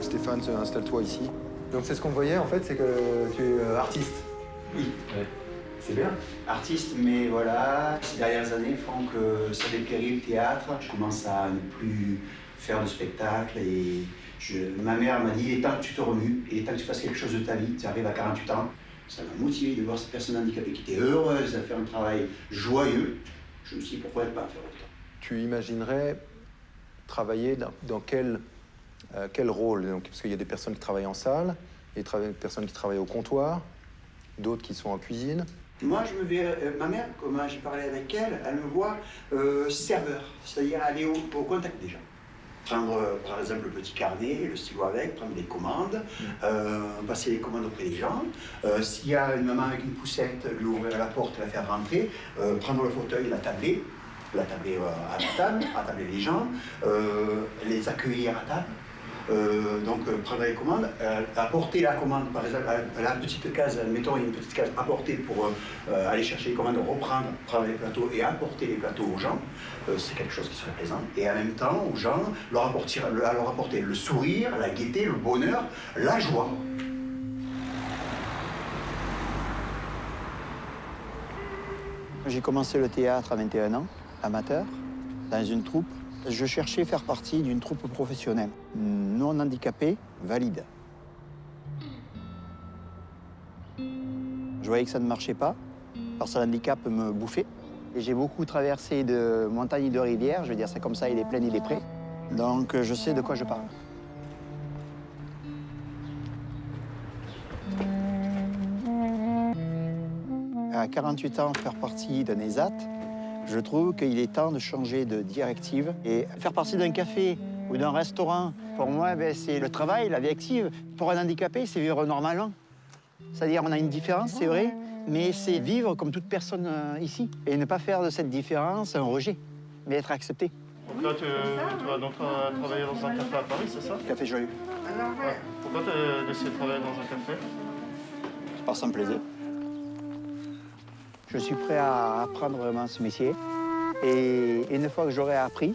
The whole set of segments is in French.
Stéphane, installe-toi ici. Donc c'est ce qu'on voyait en fait, c'est que tu es artiste. Oui. Ouais. C'est bien. Artiste, mais voilà, ces dernières années font que ça dépérit le théâtre. Je commence à ne plus faire de spectacle et ma mère m'a dit, il est temps que tu te remues, il est temps que tu fasses quelque chose de ta vie. Tu arrives à 48 ans. Ça m'a motivé de voir cette personne handicapée qui était heureuse à faire un travail joyeux. Je me suis dit, pourquoi ne pas faire autant? Tu imaginerais travailler dans quel rôle? Donc, parce qu'il y a des personnes qui travaillent en salle, il y a des personnes qui travaillent au comptoir, d'autres qui sont en cuisine. Moi, je me verrais, ma mère, comme j'ai parlé avec elle, elle me voit serveur, c'est-à-dire aller au contact des gens. Prendre, par exemple, le petit carnet, le stylo avec, prendre des commandes, passer les commandes auprès des gens. S'il y a une maman avec une poussette, lui ouvrir la porte, la faire rentrer, prendre le fauteuil, la tabler à la table, attabler les gens, les accueillir à table. Prendre les commandes, apporter la commande, par exemple, à la petite case, mettons une petite case apporter pour aller chercher les commandes, reprendre, prendre les plateaux et apporter les plateaux aux gens, c'est quelque chose qui serait plaisant. Et en même temps, aux gens, leur apporter le sourire, la gaieté, le bonheur, la joie. J'ai commencé le théâtre à 21 ans, amateur, dans une troupe. Je cherchais à faire partie d'une troupe professionnelle, non handicapée, valide. Je voyais que ça ne marchait pas, parce que l'handicap me bouffait. Et j'ai beaucoup traversé de montagnes et de rivières, je veux dire ça comme ça, il est plein, il est prêt. Donc je sais de quoi je parle. À 48 ans, faire partie d'un ESAT, je trouve qu'il est temps de changer de directive et faire partie d'un café ou d'un restaurant. Pour moi, c'est le travail, la vie active. Pour un handicapé, c'est vivre normalement. C'est-à-dire, on a une différence, c'est vrai, mais c'est vivre comme toute personne ici. Et ne pas faire de cette différence un rejet, mais être accepté. Donc là, tu vas donc travailler dans un café à Paris, c'est ça? Café Joyeux. Ouais. Pourquoi tu as décidé de travailler dans un café? Parce que ça me plaisait. Je suis prêt à apprendre vraiment ce métier. Et une fois que j'aurai appris,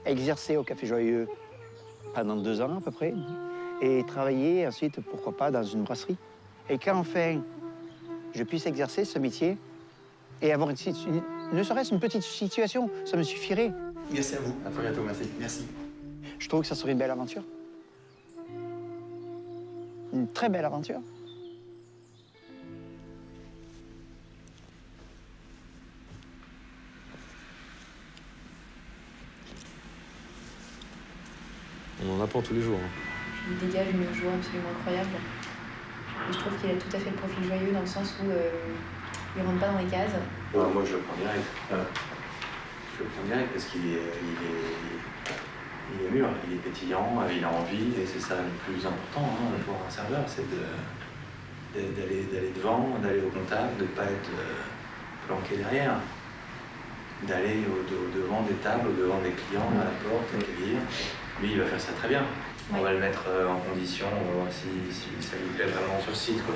exercer au Café Joyeux pendant 2 ans à peu près, et travailler ensuite, pourquoi pas, dans une brasserie. Et quand enfin je puisse exercer ce métier et avoir ne serait-ce une petite situation, ça me suffirait. Merci à vous. À très bientôt, merci. Merci. Je trouve que ça serait une belle aventure. Une très belle aventure. On en apprend tous les jours. Il dégage une joie absolument incroyable. Et je trouve qu'il a tout à fait le profil joyeux dans le sens où il ne rentre pas dans les cases. Moi, je le prends direct. Je le prends direct parce qu'il est mûr, il est pétillant, il a envie, et c'est ça le plus important pour un serveur, c'est d'aller devant, d'aller au contact, de ne pas être planqué derrière, d'aller au-devant des tables, au-devant des clients, à la porte, accueillir. Lui, il va faire ça très bien. On va le mettre en condition, on va voir si ça lui plaît vraiment sur site, quoi.